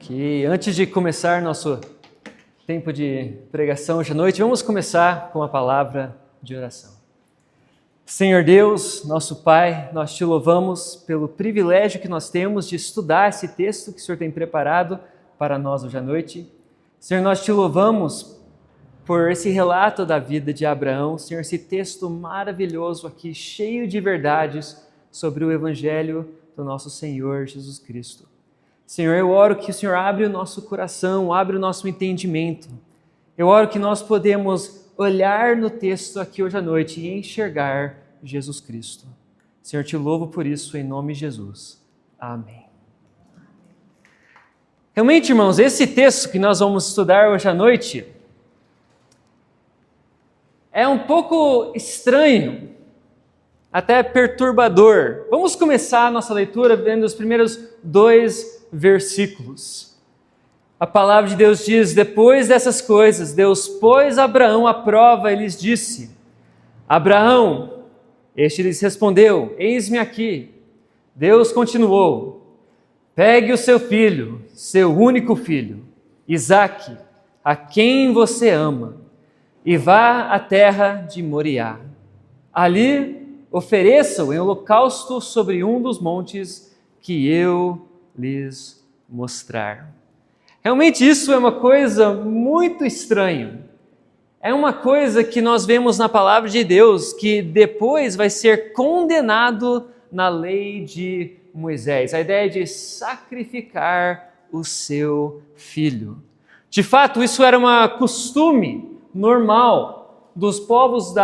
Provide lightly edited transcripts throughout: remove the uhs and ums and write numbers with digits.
Que antes de começar nosso tempo de pregação hoje à noite, vamos começar com a palavra de oração. Senhor Deus, nosso Pai, nós te louvamos pelo privilégio que nós temos de estudar esse texto que o Senhor tem preparado para nós hoje à noite. Senhor, nós te louvamos por esse relato da vida de Abraão, Senhor, esse texto maravilhoso aqui, cheio de verdades sobre o Evangelho do nosso Senhor Jesus Cristo. Senhor, eu oro que o Senhor abra o nosso coração, abra o nosso entendimento. Eu oro que nós podemos olhar no texto aqui hoje à noite e enxergar Jesus Cristo. Senhor, te louvo por isso, em nome de Jesus. Amém. Realmente, irmãos, esse texto que nós vamos estudar hoje à noite é um pouco estranho, até perturbador. Vamos começar a nossa leitura vendo os primeiros 2 versículos. A palavra de Deus diz: depois dessas coisas, Deus pôs Abraão à prova e lhes disse: Abraão, este lhes respondeu: eis-me aqui. Deus continuou: pegue o seu filho, seu único filho, Isaque, a quem você ama, e vá à terra de Moriá. Ali ofereça-o em holocausto sobre um dos montes que eu lhes mostrar. Realmente isso é uma coisa muito estranha. É uma coisa que nós vemos na palavra de Deus, que depois vai ser condenado na lei de Moisés. A ideia de sacrificar o seu filho. De fato, isso era um costume normal dos povos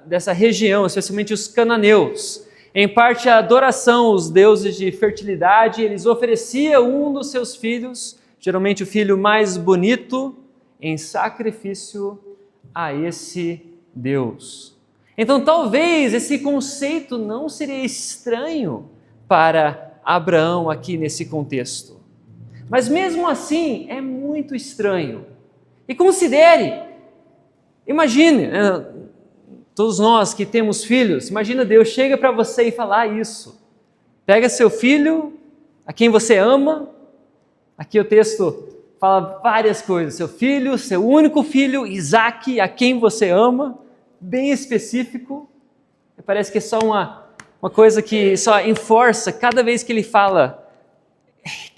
dessa região, especialmente os cananeus. Em parte, a adoração aos deuses de fertilidade, eles ofereciam um dos seus filhos, geralmente o filho mais bonito, em sacrifício a esse Deus. Então, talvez esse conceito não seria estranho para Abraão aqui nesse contexto. Mas mesmo assim, é muito estranho. E considere, imagine, todos nós que temos filhos, imagina Deus chega para você e falar isso. Pega seu filho, a quem você ama, aqui o texto fala várias coisas, seu filho, seu único filho, Isaque, a quem você ama, bem específico. Parece que é só uma coisa que só enforça cada vez que ele fala,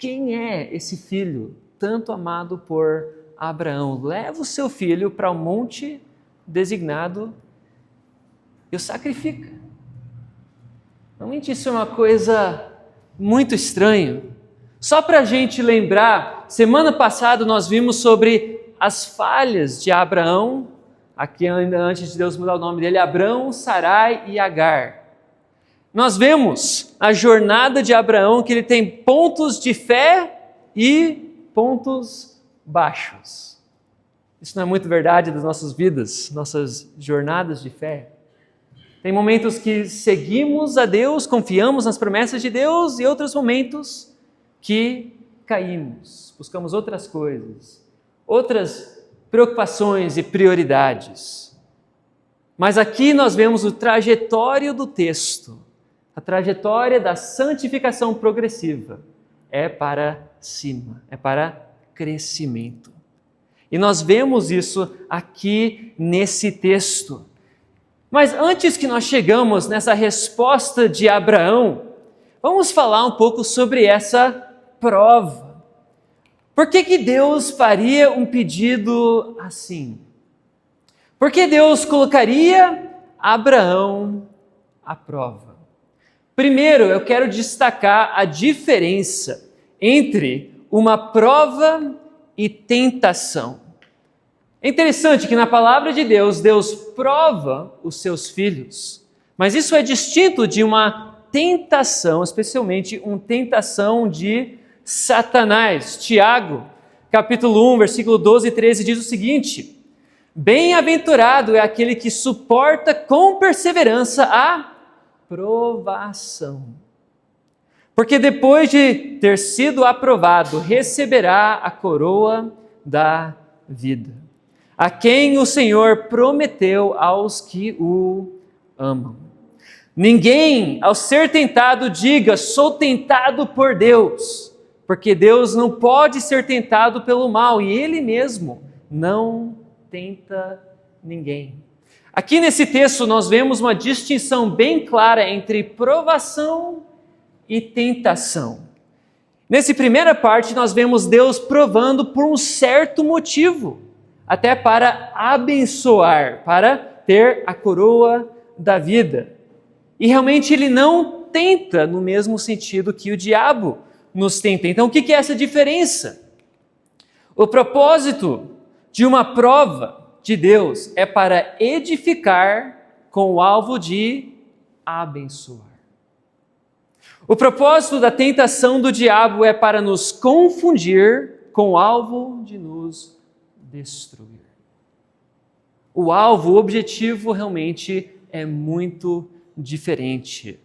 quem é esse filho tanto amado por Abraão? Leva o seu filho para o monte designado e o sacrifica. Realmente isso é uma coisa muito estranha. Só para a gente lembrar, semana passada nós vimos sobre as falhas de Abraão, aqui ainda antes de Deus mudar o nome dele, Abrão, Sarai e Agar. Nós vemos a jornada de Abraão, que ele tem pontos de fé e pontos baixos. Isso não é muito verdade das nossas vidas, nossas jornadas de fé? Tem momentos que seguimos a Deus, confiamos nas promessas de Deus e outros momentos que caímos, buscamos outras coisas, outras preocupações e prioridades. Mas aqui nós vemos o trajetório do texto, a trajetória da santificação progressiva. É para cima, é para crescimento. E nós vemos isso aqui nesse texto. Mas antes que nós chegamos nessa resposta de Abraão, vamos falar um pouco sobre essa prova. Por que Deus faria um pedido assim? Por que Deus colocaria Abraão à prova? Primeiro, eu quero destacar a diferença entre uma prova e tentação. É interessante que na palavra de Deus, Deus prova os seus filhos, mas isso é distinto de uma tentação, especialmente uma tentação de Satanás. Tiago, capítulo 1, versículo 12 e 13 diz o seguinte: bem-aventurado é aquele que suporta com perseverança a provação, porque depois de ter sido aprovado, receberá a coroa da vida, a quem o Senhor prometeu aos que o amam. Ninguém, ao ser tentado, diga: sou tentado por Deus, porque Deus não pode ser tentado pelo mal e Ele mesmo não tenta ninguém. Aqui nesse texto nós vemos uma distinção bem clara entre provação e tentação. Nessa primeira parte nós vemos Deus provando por um certo motivo, até para abençoar, para ter a coroa da vida. E realmente Ele não tenta no mesmo sentido que o diabo nos tenta. Então, o que é essa diferença? O propósito de uma prova de Deus é para edificar com o alvo de abençoar. O propósito da tentação do diabo é para nos confundir com o alvo de nos destruir. O alvo, o objetivo realmente é muito diferente,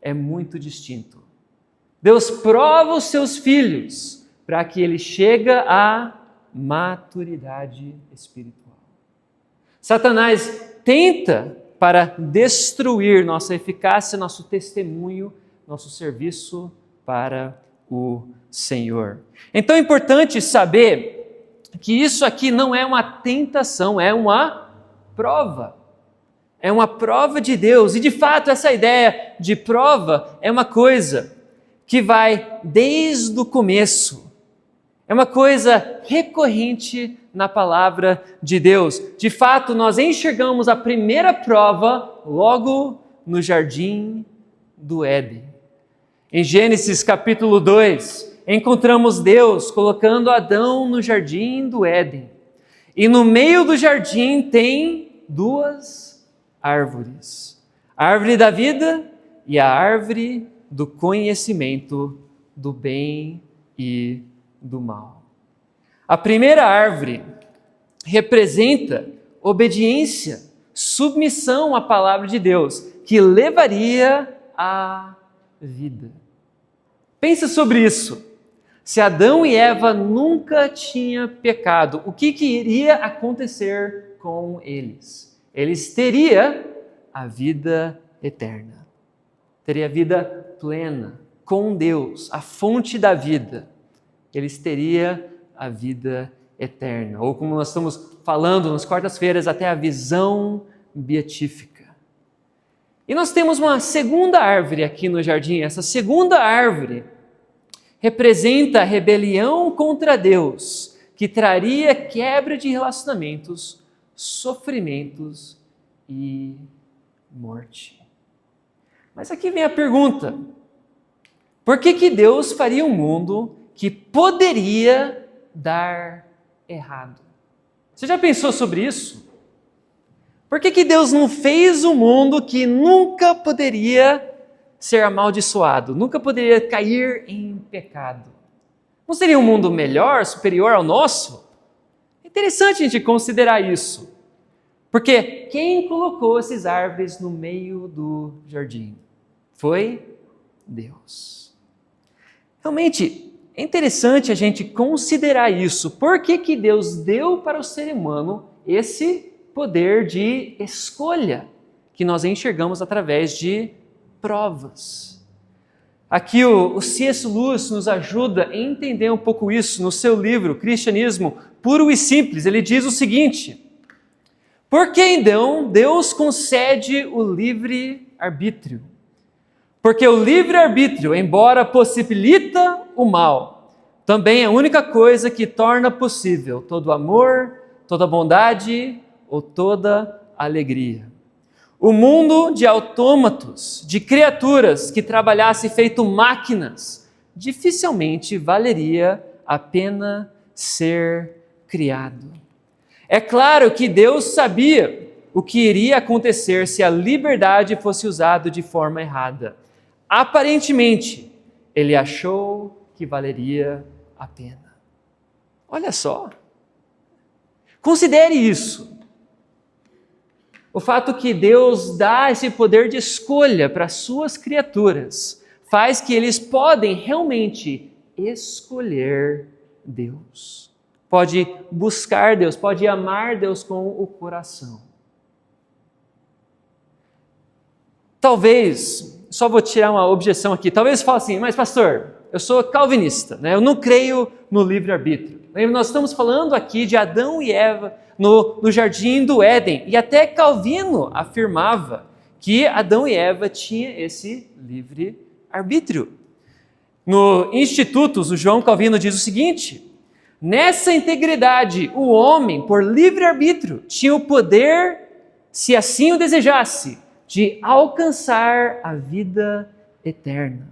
é muito distinto. Deus prova os seus filhos para que ele chegue à maturidade espiritual. Satanás tenta para destruir nossa eficácia, nosso testemunho, nosso serviço para o Senhor. Então é importante saber que isso aqui não é uma tentação, é uma prova. É uma prova de Deus. E de fato essa ideia de prova é uma coisa que vai desde o começo. É uma coisa recorrente na palavra de Deus. De fato, nós enxergamos a primeira prova logo no jardim do Éden. Em Gênesis capítulo 2, encontramos Deus colocando Adão no jardim do Éden. E no meio do jardim tem duas árvores. A árvore da vida e a árvore do conhecimento do bem e do mal. A primeira árvore representa obediência, submissão à palavra de Deus, que levaria à vida. Pensa sobre isso. Se Adão e Eva nunca tinham pecado, o que iria acontecer com eles? Eles teriam a vida eterna. Teria a vida plena com Deus, a fonte da vida. Eles teriam a vida eterna. Ou como nós estamos falando nas quartas-feiras, até a visão beatífica. E nós temos uma segunda árvore aqui no jardim. Essa segunda árvore representa a rebelião contra Deus, que traria quebra de relacionamentos, sofrimentos e morte. Mas aqui vem a pergunta: por que Deus faria um mundo que poderia dar errado? Você já pensou sobre isso? Por que Deus não fez um mundo que nunca poderia ser amaldiçoado, nunca poderia cair em pecado? Não seria um mundo melhor, superior ao nosso? É interessante a gente considerar isso. Porque quem colocou essas árvores no meio do jardim? Foi Deus. Realmente, é interessante a gente considerar isso. Por que Deus deu para o ser humano esse poder de escolha que nós enxergamos através de provas? Aqui o C.S. Lewis nos ajuda a entender um pouco isso no seu livro Cristianismo Puro e Simples. Ele diz o seguinte: por que então Deus concede o livre-arbítrio? Porque o livre-arbítrio, embora possibilita o mal, também é a única coisa que torna possível todo amor, toda bondade ou toda alegria. O mundo de autômatos, de criaturas que trabalhassem feito máquinas, dificilmente valeria a pena ser criado. É claro que Deus sabia o que iria acontecer se a liberdade fosse usada de forma errada. Aparentemente, ele achou que valeria a pena. Olha só. Considere isso. O fato que Deus dá esse poder de escolha para suas criaturas faz que eles podem realmente escolher Deus. Pode buscar Deus, pode amar Deus com o coração. Talvez, só vou tirar uma objeção aqui, talvez fale assim: mas pastor, eu sou calvinista, né? Eu não creio no livre-arbítrio. Lembra, nós estamos falando aqui de Adão e Eva no jardim do Éden, e até Calvino afirmava que Adão e Eva tinham esse livre-arbítrio. No Institutos, o João Calvino diz o seguinte: nessa integridade, o homem, por livre-arbítrio, tinha o poder, se assim o desejasse, de alcançar a vida eterna.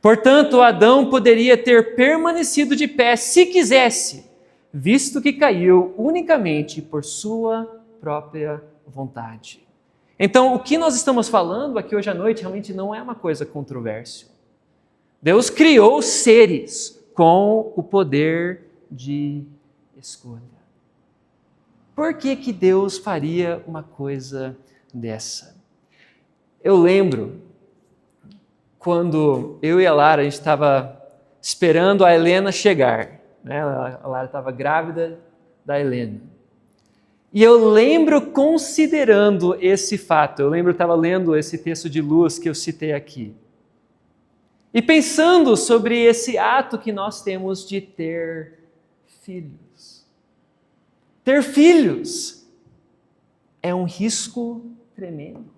Portanto, Adão poderia ter permanecido de pé se quisesse, visto que caiu unicamente por sua própria vontade. Então, o que nós estamos falando aqui hoje à noite realmente não é uma coisa controversa. Deus criou seres com o poder de escolha. Por que que Deus faria uma coisa dessa? Eu lembro quando eu e a Lara, a gente estava esperando a Helena chegar, né? A Lara estava grávida da Helena. E eu lembro considerando esse fato, eu estava lendo esse texto de Luz que eu citei aqui, e pensando sobre esse ato que nós temos de ter filhos. Ter filhos é um risco tremendo.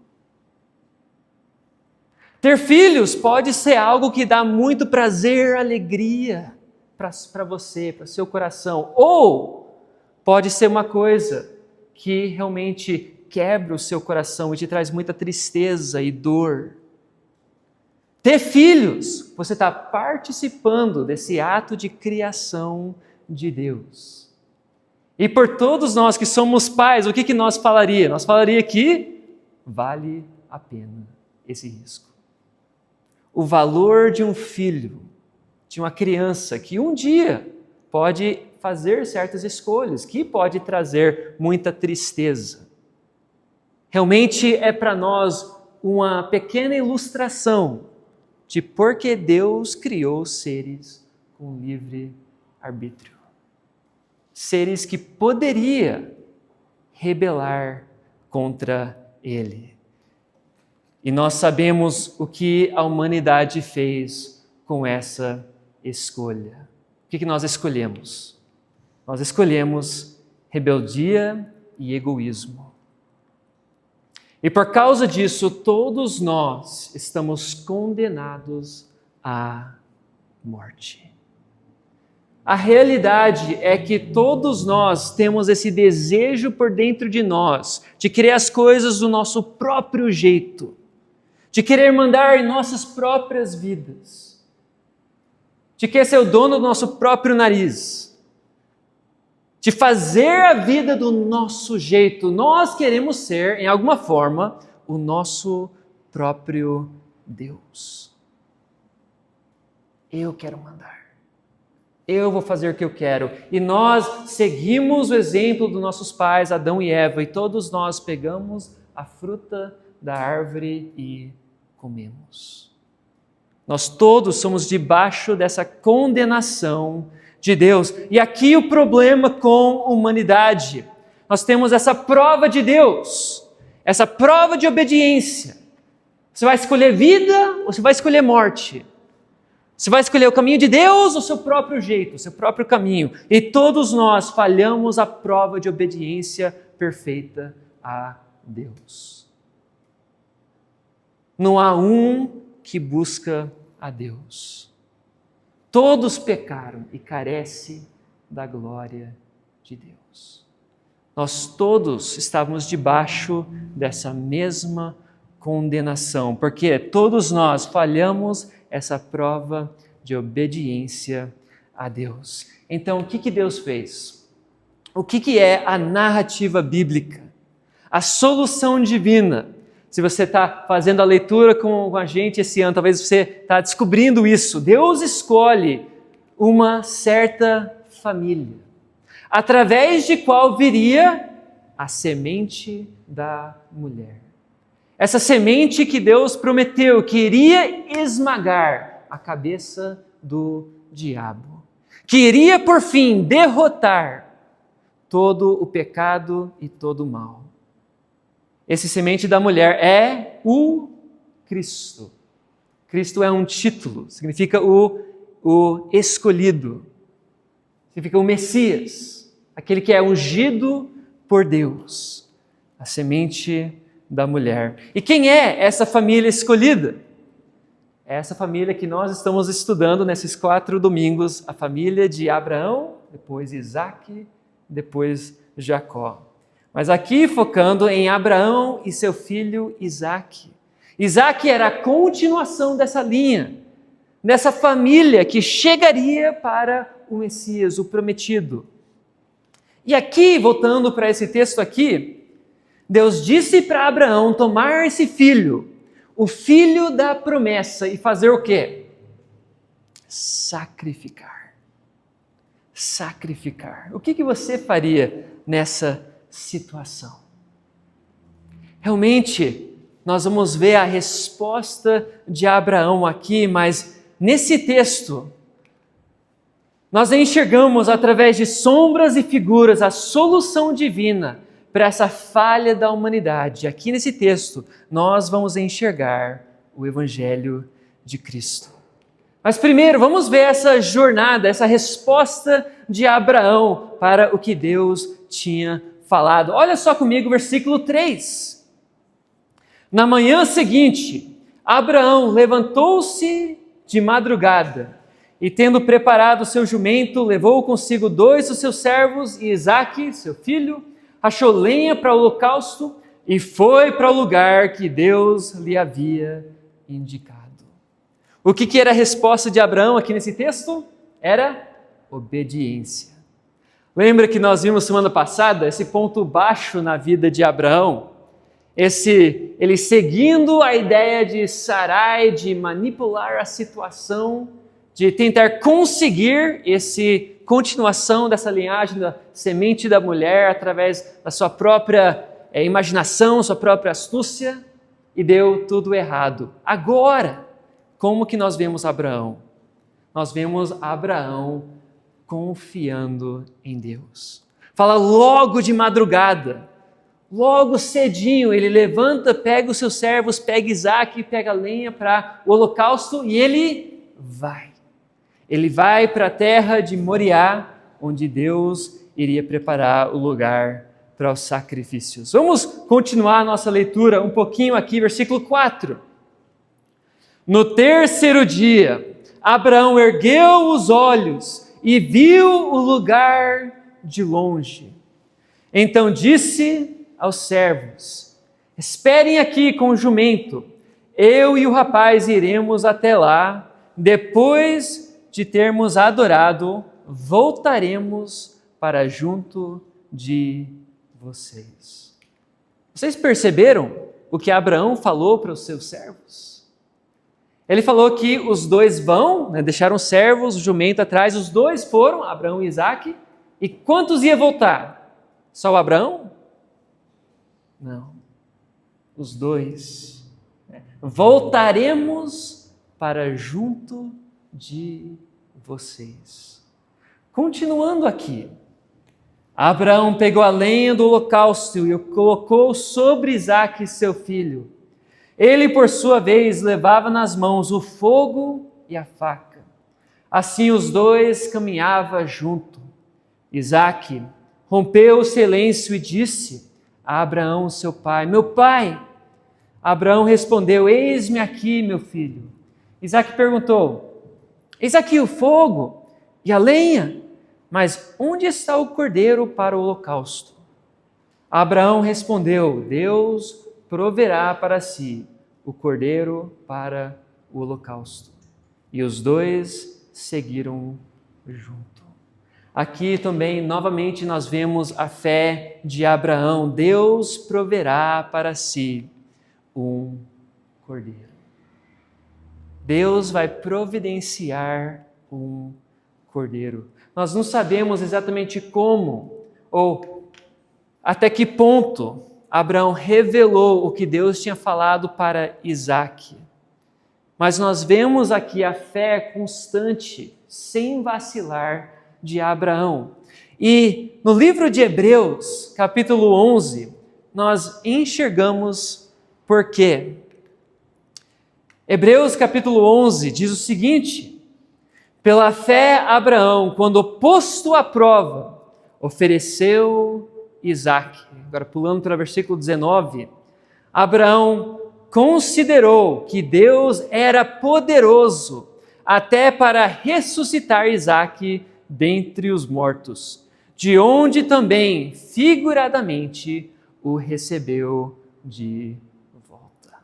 Ter filhos pode ser algo que dá muito prazer, alegria para você, para o seu coração. Ou pode ser uma coisa que realmente quebra o seu coração e te traz muita tristeza e dor. Ter filhos, você está participando desse ato de criação de Deus. E por todos nós que somos pais, o que nós falaria? Nós falaria que vale a pena esse risco. O valor de um filho, de uma criança que um dia pode fazer certas escolhas, que pode trazer muita tristeza. Realmente é para nós uma pequena ilustração de por que Deus criou seres com livre arbítrio. Seres que poderia rebelar contra Ele. E nós sabemos o que a humanidade fez com essa escolha. O que nós escolhemos? Nós escolhemos rebeldia e egoísmo. E por causa disso, todos nós estamos condenados à morte. A realidade é que todos nós temos esse desejo por dentro de nós, de querer as coisas do nosso próprio jeito, de querer mandar em nossas próprias vidas, de querer ser o dono do nosso próprio nariz, de fazer a vida do nosso jeito. Nós queremos ser, em alguma forma, o nosso próprio Deus. Eu quero mandar. Eu vou fazer o que eu quero. E nós seguimos o exemplo dos nossos pais, Adão e Eva, e todos nós pegamos a fruta da árvore e comemos. Nós todos somos debaixo dessa condenação de Deus. E aqui o problema com a humanidade. Nós temos essa prova de Deus, essa prova de obediência. Você vai escolher vida ou você vai escolher morte? Você vai escolher o caminho de Deus ou o seu próprio jeito, o seu próprio caminho? E todos nós falhamos a prova de obediência perfeita a Deus. Não há um que busca a Deus. Todos pecaram e carecem da glória de Deus. Nós todos estávamos debaixo dessa mesma condenação, porque todos nós falhamos essa prova de obediência a Deus. Então, o que Deus fez? O que é a narrativa bíblica? A solução divina. Se você está fazendo a leitura com a gente esse ano, talvez você está descobrindo isso. Deus escolhe uma certa família, através de qual viria a semente da mulher. Essa semente que Deus prometeu que iria esmagar a cabeça do diabo, que iria por fim derrotar todo o pecado e todo o mal. Esse semente da mulher é o Cristo. Cristo é um título, significa o o escolhido. Significa o Messias, aquele que é ungido por Deus, a semente da mulher. E quem é essa família escolhida? É essa família que nós estamos estudando nesses 4 domingos, a família de Abraão, depois Isaque, depois Jacó. Mas aqui focando em Abraão e seu filho Isaque. Isaque era a continuação dessa linha, dessa família que chegaria para o Messias, o prometido. E aqui, voltando para esse texto aqui, Deus disse para Abraão tomar esse filho, o filho da promessa, e fazer o quê? Sacrificar. Sacrificar. O que você faria nessa situação? Realmente, nós vamos ver a resposta de Abraão aqui, mas nesse texto, nós enxergamos através de sombras e figuras a solução divina para essa falha da humanidade. Aqui nesse texto, nós vamos enxergar o Evangelho de Cristo. Mas primeiro, vamos ver essa jornada, essa resposta de Abraão para o que Deus tinha falado. Olha só comigo o versículo 3. Na manhã seguinte, Abraão levantou-se de madrugada e, tendo preparado o seu jumento, levou consigo 2 dos seus servos e Isaque, seu filho, achou lenha para o holocausto e foi para o lugar que Deus lhe havia indicado. O que era a resposta de Abraão aqui nesse texto? Era obediência. Lembra que nós vimos semana passada esse ponto baixo na vida de Abraão? Ele seguindo a ideia de Sarai, de manipular a situação, de tentar conseguir essa continuação dessa linhagem da semente da mulher através da sua própria imaginação, sua própria astúcia, e deu tudo errado. Agora, como que nós vemos Abraão? Nós vemos Abraão confiando em Deus. Fala logo de madrugada, logo cedinho, ele levanta, pega os seus servos, pega Isaque, pega lenha para o holocausto e ele vai. Ele vai para a terra de Moriá, onde Deus iria preparar o lugar para os sacrifícios. Vamos continuar a nossa leitura um pouquinho aqui, versículo 4. No terceiro dia, Abraão ergueu os olhos e viu o lugar de longe. Então disse aos servos: esperem aqui com o jumento, eu e o rapaz iremos até lá, depois de termos adorado, voltaremos para junto de vocês. Vocês perceberam o que Abraão falou para os seus servos? Ele falou que os 2 vão, deixaram os servos, o jumento atrás, os 2 foram, Abraão e Isaque, e quantos ia voltar? Só o Abraão? Não, os 2. Voltaremos para junto de vocês. Continuando aqui, Abraão pegou a lenha do holocausto e o colocou sobre Isaque, seu filho. Ele, por sua vez, levava nas mãos o fogo e a faca. Assim os 2 caminhavam junto. Isaque rompeu o silêncio e disse a Abraão, seu pai: meu pai. Abraão respondeu: eis-me aqui, meu filho. Isaque perguntou: eis aqui o fogo e a lenha, mas onde está o cordeiro para o holocausto? Abraão respondeu: Deus proverá para si o cordeiro para o holocausto. E os 2 seguiram junto. Aqui também, novamente, nós vemos a fé de Abraão. Deus proverá para si um cordeiro. Deus vai providenciar um cordeiro. Nós não sabemos exatamente como ou até que ponto Abraão revelou o que Deus tinha falado para Isaque. Mas nós vemos aqui a fé constante, sem vacilar, de Abraão. E no livro de Hebreus, capítulo 11, nós enxergamos por quê. Hebreus capítulo 11 diz o seguinte: Pela fé, Abraão, quando posto à prova, ofereceu Isaque. Agora, pulando para o versículo 19, Abraão considerou que Deus era poderoso até para ressuscitar Isaque dentre os mortos, de onde também, figuradamente, o recebeu de volta.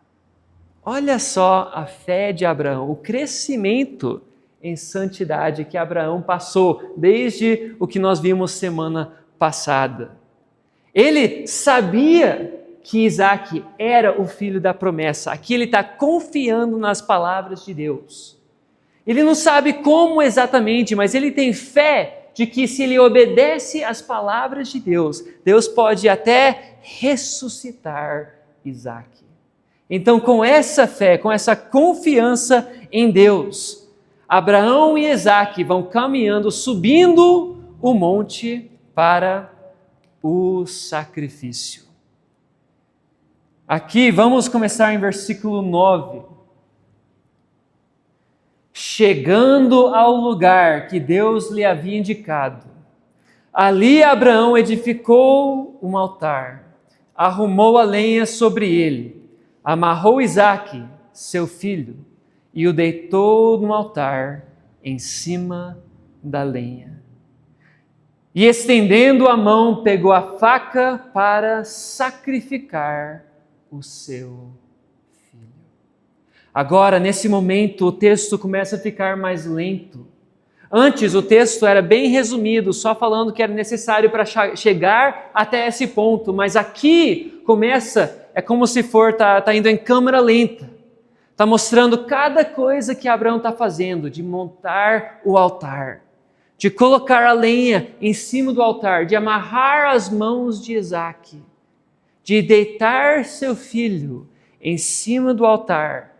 Olha só a fé de Abraão, o crescimento em santidade que Abraão passou desde o que nós vimos semana passada. Ele sabia que Isaque era o filho da promessa. Aqui ele está confiando nas palavras de Deus. Ele não sabe como exatamente, mas ele tem fé de que se ele obedece às palavras de Deus, Deus pode até ressuscitar Isaque. Então, com essa fé, com essa confiança em Deus, Abraão e Isaque vão caminhando, subindo o monte para o sacrifício. Aqui vamos começar em versículo 9. Chegando ao lugar que Deus lhe havia indicado, ali Abraão edificou um altar, arrumou a lenha sobre ele, amarrou Isaque, seu filho, e o deitou no altar em cima da lenha. E estendendo a mão, pegou a faca para sacrificar o seu filho. Agora, nesse momento, o texto começa a ficar mais lento. Antes, o texto era bem resumido, só falando que era necessário para chegar até esse ponto. Mas aqui começa, é como se tá indo em câmera lenta. Está mostrando cada coisa que Abraão está fazendo, de montar o altar, de colocar a lenha em cima do altar, de amarrar as mãos de Isaque, de deitar seu filho em cima do altar,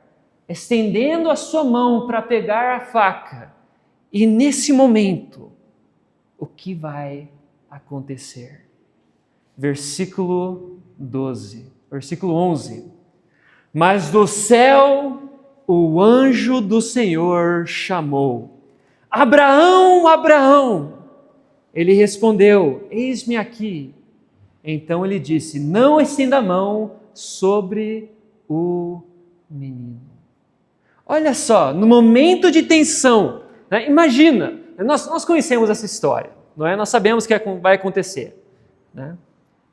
estendendo a sua mão para pegar a faca. E nesse momento, o que vai acontecer? Versículo 11. Mas do céu o anjo do Senhor chamou: Abraão, Abraão! Ele respondeu: eis-me aqui. Então ele disse: não estenda a mão sobre o menino. Olha só, no momento de tensão, né? Imagina, nós conhecemos essa história, não é? Nós sabemos que vai acontecer, né?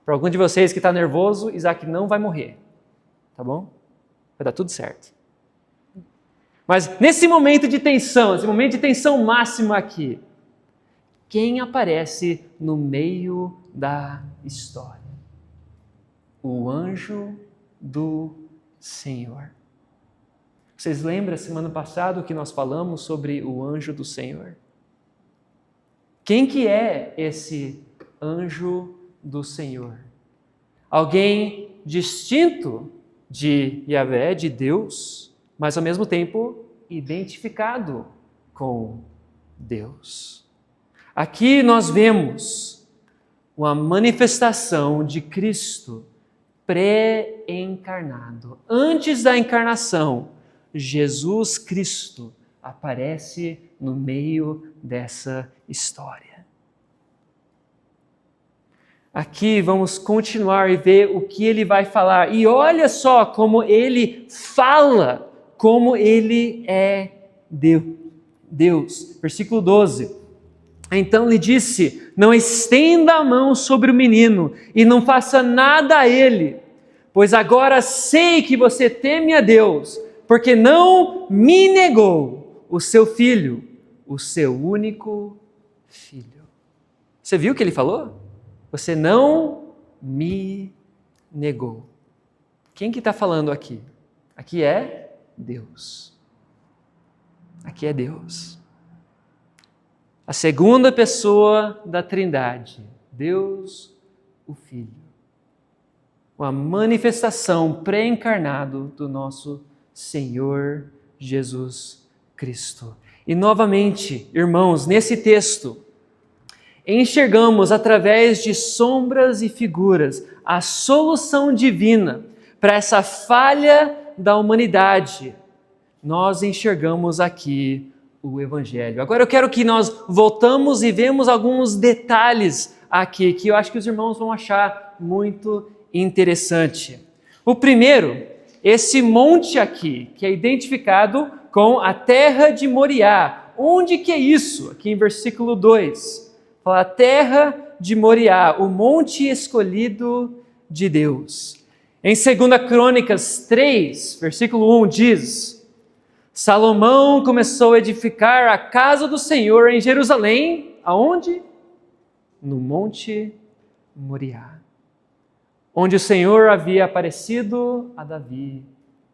Para algum de vocês que está nervoso, Isaque não vai morrer, tá bom? Vai dar tudo certo. Mas nesse momento de tensão, esse momento de tensão máxima aqui, quem aparece no meio da história? O anjo do Senhor. Vocês lembram semana passada que nós falamos sobre o anjo do Senhor? Quem que é esse anjo do Senhor? Alguém distinto de Yahvé, de Deus, mas ao mesmo tempo identificado com Deus. Aqui nós vemos uma manifestação de Cristo pré-encarnado. Antes da encarnação, Jesus Cristo aparece no meio dessa história. Aqui vamos continuar e ver o que ele vai falar. E olha só como ele fala, como ele é Deus. Versículo 12. Então lhe disse: não estenda a mão sobre o menino e não faça nada a ele, pois agora sei que você teme a Deus, porque não me negou o seu filho, o seu único filho. Você viu o que ele falou? Você não me negou. Quem que está falando aqui? Aqui é Deus. Aqui é Deus. A segunda pessoa da Trindade, Deus, o Filho. Uma manifestação pré-encarnado do nosso Senhor Jesus Cristo. E novamente, irmãos, nesse texto, enxergamos através de sombras e figuras a solução divina para essa falha da humanidade. Nós enxergamos aqui o Evangelho. Agora eu quero que nós voltamos e vemos alguns detalhes aqui que eu acho que os irmãos vão achar muito interessante. O primeiro, esse monte aqui, que é identificado com a terra de Moriá. Onde que é isso? Aqui em versículo 2. Fala a terra de Moriá, o monte escolhido de Deus. Em 2 Crônicas 3, versículo 1 diz: Salomão começou a edificar a casa do Senhor em Jerusalém. Aonde? No monte Moriá, onde o Senhor havia aparecido a Davi,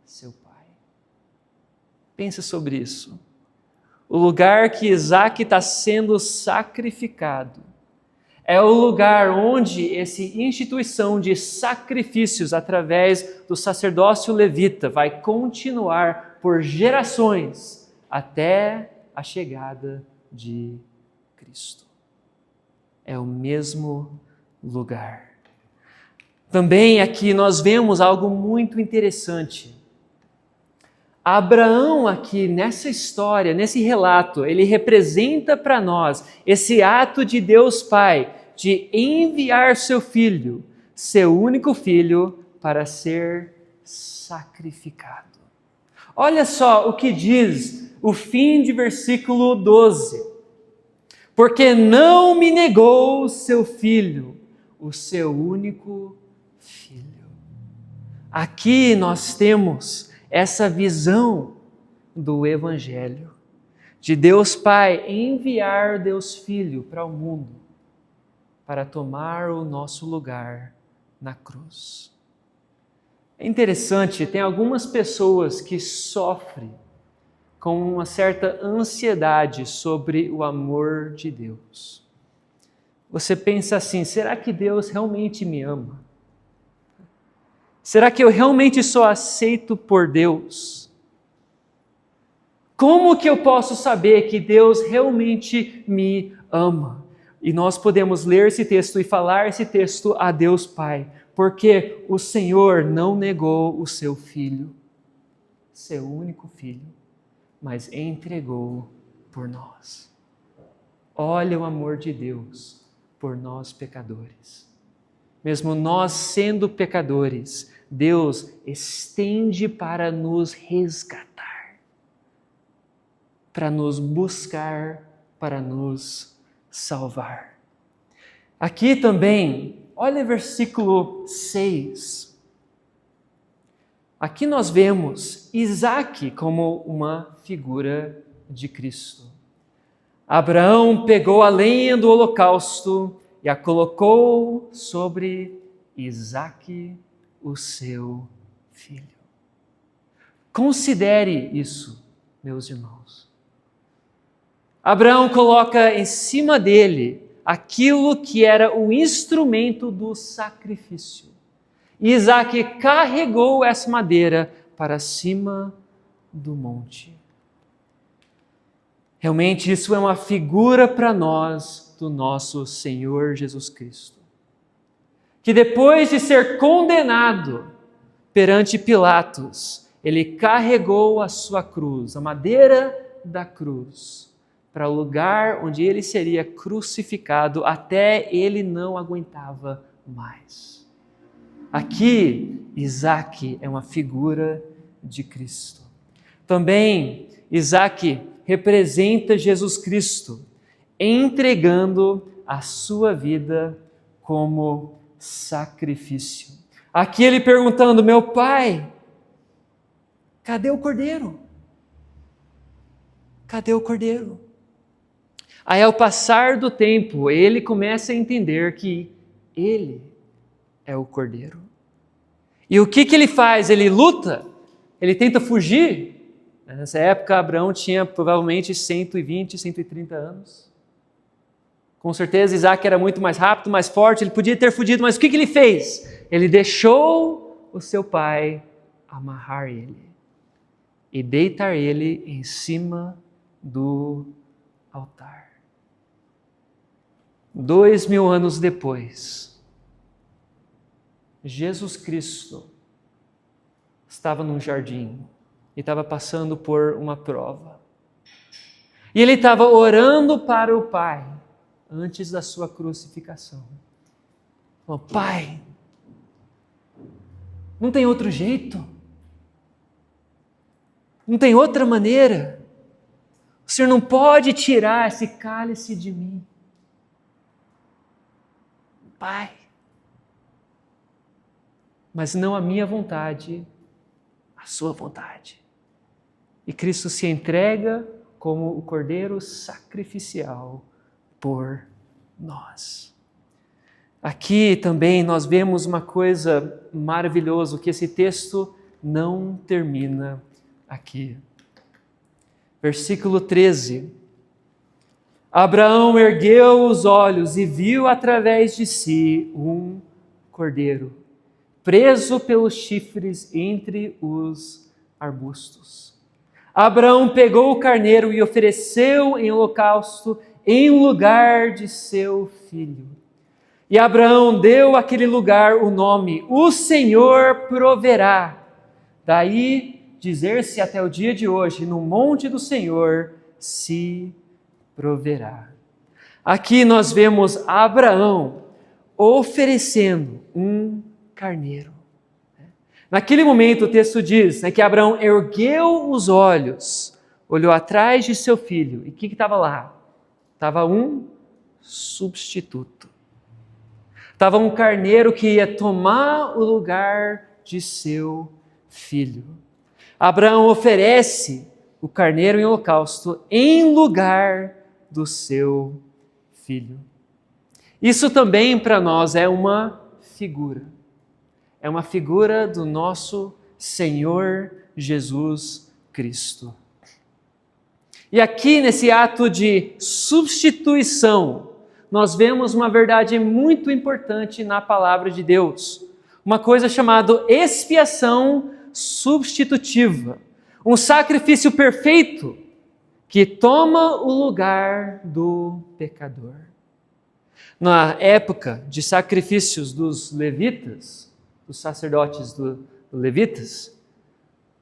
seu pai. Pensa sobre isso. O lugar que Isaac está sendo sacrificado é o lugar onde essa instituição de sacrifícios através do sacerdócio levita vai continuar por gerações até a chegada de Cristo. É o mesmo lugar. Também aqui nós vemos algo muito interessante. Abraão aqui nessa história, nesse relato, ele representa para nós esse ato de Deus Pai de enviar seu filho, seu único filho, para ser sacrificado. Olha só o que diz o fim de versículo 12. Porque não me negou seu filho, o seu único filho. Aqui nós temos essa visão do Evangelho, de Deus Pai enviar Deus Filho para o mundo, para tomar o nosso lugar na cruz. É interessante, tem algumas pessoas que sofrem com uma certa ansiedade sobre o amor de Deus. Você pensa assim, será que Deus realmente me ama? Será que eu realmente sou aceito por Deus? Como que eu posso saber que Deus realmente me ama? E nós podemos ler esse texto e falar esse texto a Deus Pai, porque o Senhor não negou o seu Filho, seu único Filho, mas entregou por nós. Olha o amor de Deus por nós pecadores. Mesmo nós sendo pecadores, Deus estende para nos resgatar, para nos buscar, para nos salvar. Aqui também, olha versículo 6. Aqui nós vemos Isaac como uma figura de Cristo. Abraão pegou a lenha do holocausto e a colocou sobre Isaac, o seu filho. Considere isso, meus irmãos. Abraão coloca em cima dele aquilo que era o instrumento do sacrifício. E Isaac carregou essa madeira para cima do monte. Realmente isso é uma figura para nós do nosso Senhor Jesus Cristo, que depois de ser condenado perante Pilatos, ele carregou a sua cruz, a madeira da cruz, para o lugar onde ele seria crucificado até ele não aguentava mais. Aqui, Isaac é uma figura de Cristo. Também, Isaac representa Jesus Cristo, entregando a sua vida como sacrifício. Aqui ele perguntando, meu pai, cadê o cordeiro? Cadê o cordeiro? Aí ao passar do tempo, ele começa a entender que ele é o cordeiro. E o que ele faz? Ele luta? Ele tenta fugir? Nessa época, Abraão tinha provavelmente 120, 130 anos. Com certeza, Isaac era muito mais rápido, mais forte, ele podia ter fugido, mas o que ele fez? Ele deixou o seu pai amarrar ele e deitar ele em cima do altar. 2000 anos depois, Jesus Cristo estava num jardim e estava passando por uma prova. E ele estava orando para o Pai antes da sua crucificação. Falou: Pai, não tem outro jeito? Não tem outra maneira? O Senhor não pode tirar esse cálice de mim. Pai, mas não a minha vontade, a sua vontade. E Cristo se entrega como o Cordeiro sacrificial por nós. Aqui também nós vemos uma coisa maravilhosa, que esse texto não termina aqui. Versículo 13. Abraão ergueu os olhos e viu através de si um cordeiro, preso pelos chifres entre os arbustos. Abraão pegou o carneiro e ofereceu em holocausto em lugar de seu filho. E Abraão deu àquele lugar o nome: O Senhor proverá. Daí dizer-se até o dia de hoje: no monte do Senhor se proverá. Aqui nós vemos Abraão oferecendo um carneiro. Naquele momento o texto diz que Abraão ergueu os olhos, olhou atrás de seu filho, e o que estava lá? Estava um substituto. Estava um carneiro que ia tomar o lugar de seu filho. Abraão oferece o carneiro em holocausto em lugar do seu filho. Isso também para nós é uma figura. É uma figura do nosso Senhor Jesus Cristo. E aqui nesse ato de substituição, nós vemos uma verdade muito importante na palavra de Deus. Uma coisa chamada expiação substitutiva. Um sacrifício perfeito que toma o lugar do pecador. Na época de sacrifícios dos levitas, dos sacerdotes dos levitas,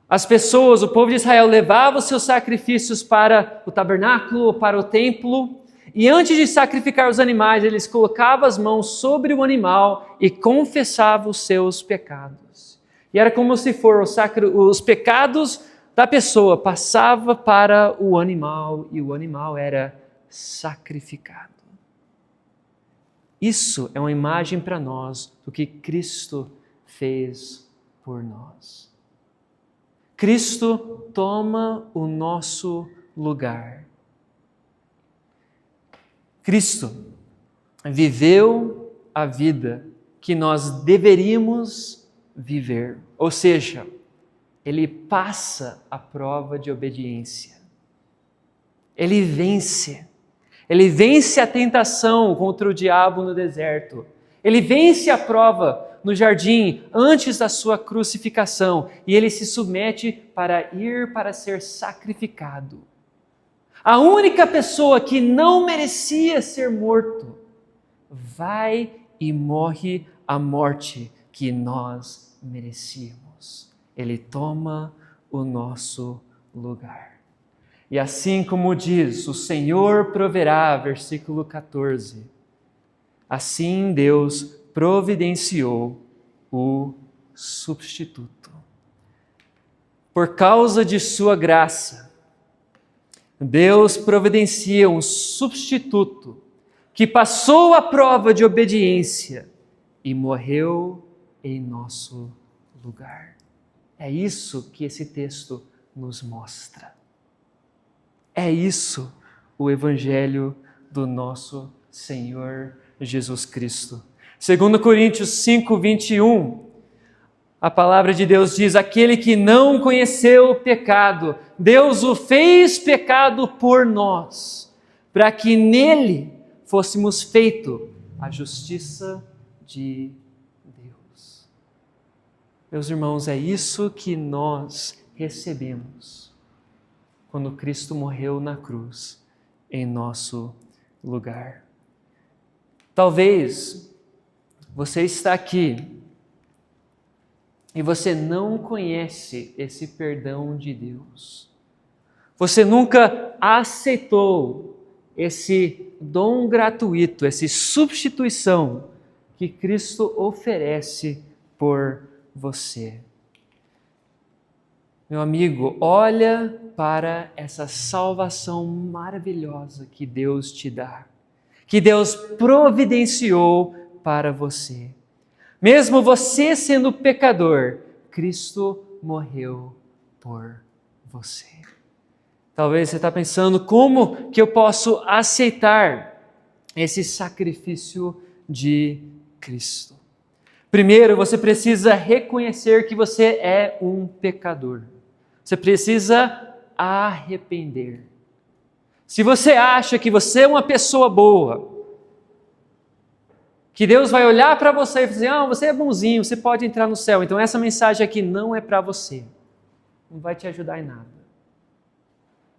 as pessoas, o povo de Israel, levava os seus sacrifícios para o tabernáculo ou para o templo, e antes de sacrificar os animais, eles colocavam as mãos sobre o animal e confessavam os seus pecados. E era como se os pecados da pessoa passava para o animal e o animal era sacrificado. Isso é uma imagem para nós do que Cristo fez por nós. Cristo toma o nosso lugar. Cristo viveu a vida que nós deveríamos viver, ou seja, ele passa a prova de obediência. Ele vence a tentação contra o diabo no deserto. Ele vence a prova no jardim antes da sua crucificação e ele se submete para ir para ser sacrificado. A única pessoa que não merecia ser morto vai e morre a morte que nós merecíamos. Ele toma o nosso lugar. E assim como diz, o Senhor proverá, versículo 14. Assim Deus providenciou o substituto. Por causa de sua graça, Deus providencia um substituto que passou a prova de obediência e morreu em nosso lugar. É isso que esse texto nos mostra. É isso o Evangelho do nosso Senhor Jesus Cristo. 2 Coríntios 5, 21, a palavra de Deus diz: aquele que não conheceu o pecado, Deus o fez pecado por nós, para que nele fôssemos feitos a justiça de Deus. Meus irmãos, é isso que nós recebemos quando Cristo morreu na cruz em nosso lugar. Talvez você está aqui e você não conhece esse perdão de Deus. Você nunca aceitou esse dom gratuito, essa substituição que Cristo oferece por você. Meu amigo, olha para essa salvação maravilhosa que Deus te dá, que Deus providenciou para você. Mesmo você sendo pecador, Cristo morreu por você. Talvez você está pensando, como que eu posso aceitar esse sacrifício de Cristo? Primeiro, você precisa reconhecer que você é um pecador. Você precisa arrepender. Se você acha que você é uma pessoa boa, que Deus vai olhar para você e dizer, você é bonzinho, você pode entrar no céu. Então essa mensagem aqui não é para você. Não vai te ajudar em nada.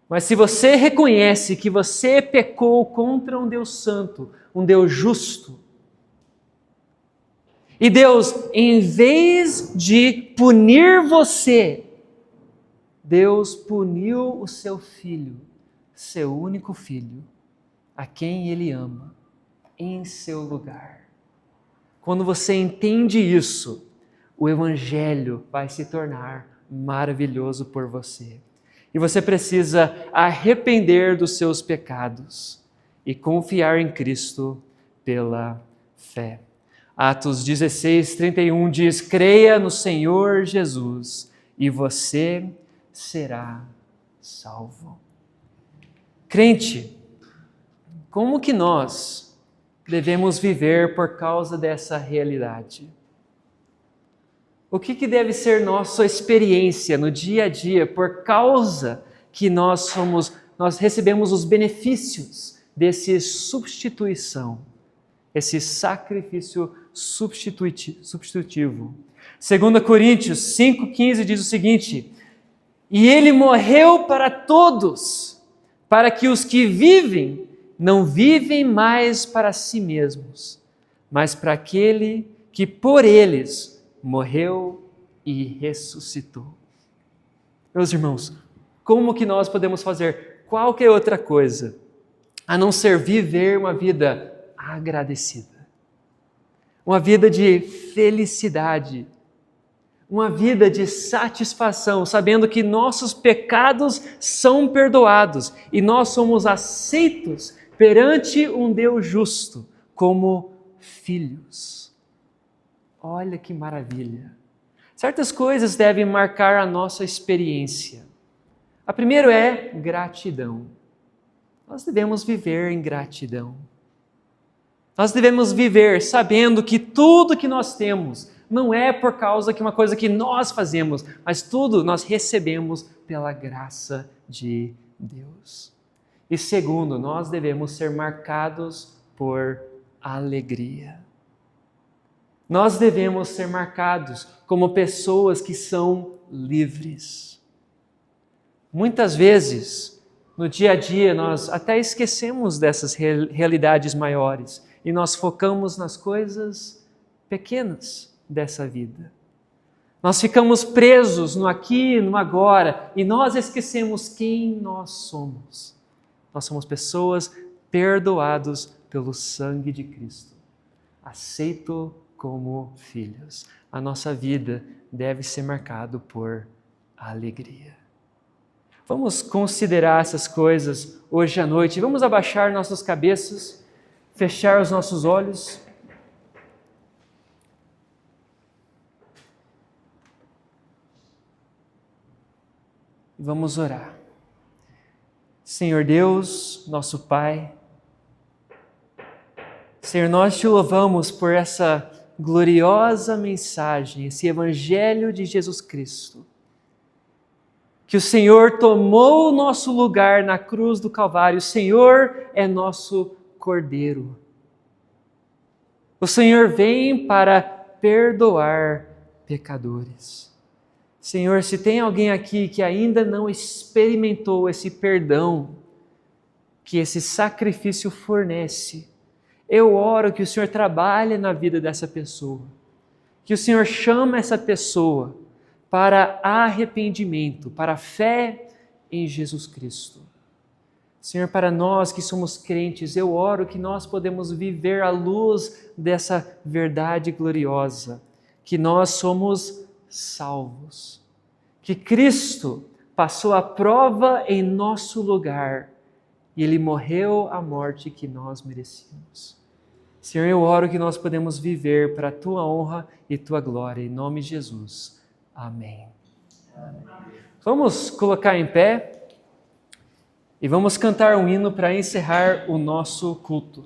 Mas se você reconhece que você pecou contra um Deus santo, um Deus justo, e Deus, em vez de punir você, Deus puniu o seu filho, seu único filho, a quem Ele ama, em seu lugar. Quando você entende isso, o Evangelho vai se tornar maravilhoso por você. E você precisa arrepender dos seus pecados e confiar em Cristo pela fé. Atos 16:31 diz: creia no Senhor Jesus e você será salvo. Crente, como que nós devemos viver por causa dessa realidade? O que deve ser nossa experiência no dia a dia por causa que nós recebemos os benefícios desse substituição, esse sacrifício substitutivo? 2 Coríntios 5,15 diz o seguinte: e Ele morreu para todos, para que os que vivem não vivem mais para si mesmos, mas para aquele que por eles morreu e ressuscitou. Meus irmãos, como que nós podemos fazer qualquer outra coisa a não ser viver uma vida agradecida? Uma vida de felicidade, uma vida de satisfação, sabendo que nossos pecados são perdoados e nós somos aceitos perante um Deus justo como filhos. Olha que maravilha! Certas coisas devem marcar a nossa experiência. A primeira é gratidão. Nós devemos viver em gratidão. Nós devemos viver sabendo que tudo que nós temos não é por causa de uma coisa que nós fazemos, mas tudo nós recebemos pela graça de Deus. E segundo, nós devemos ser marcados por alegria. Nós devemos ser marcados como pessoas que são livres. Muitas vezes, no dia a dia, nós até esquecemos dessas realidades maiores e nós focamos nas coisas pequenas dessa vida. Nós ficamos presos no aqui, no agora e nós esquecemos quem nós somos. Nós somos pessoas perdoadas pelo sangue de Cristo, aceito como filhos. A nossa vida deve ser marcada por alegria. Vamos considerar essas coisas hoje à noite. Vamos abaixar nossas cabeças, fechar os nossos olhos. Vamos orar. Senhor Deus, nosso Pai, Senhor, nós te louvamos por essa gloriosa mensagem, esse Evangelho de Jesus Cristo, que o Senhor tomou o nosso lugar na cruz do Calvário. O Senhor é nosso Cordeiro. O Senhor vem para perdoar pecadores. Senhor, se tem alguém aqui que ainda não experimentou esse perdão que esse sacrifício fornece, eu oro que o Senhor trabalhe na vida dessa pessoa, que o Senhor chame essa pessoa para arrependimento, para fé em Jesus Cristo. Senhor, para nós que somos crentes, eu oro que nós podemos viver à luz dessa verdade gloriosa, que nós somos salvos, que Cristo passou a prova em nosso lugar e Ele morreu a morte que nós merecíamos. Senhor, eu oro que nós podemos viver para a Tua honra e Tua glória, em nome de Jesus. Amém. Vamos colocar em pé e vamos cantar um hino para encerrar o nosso culto.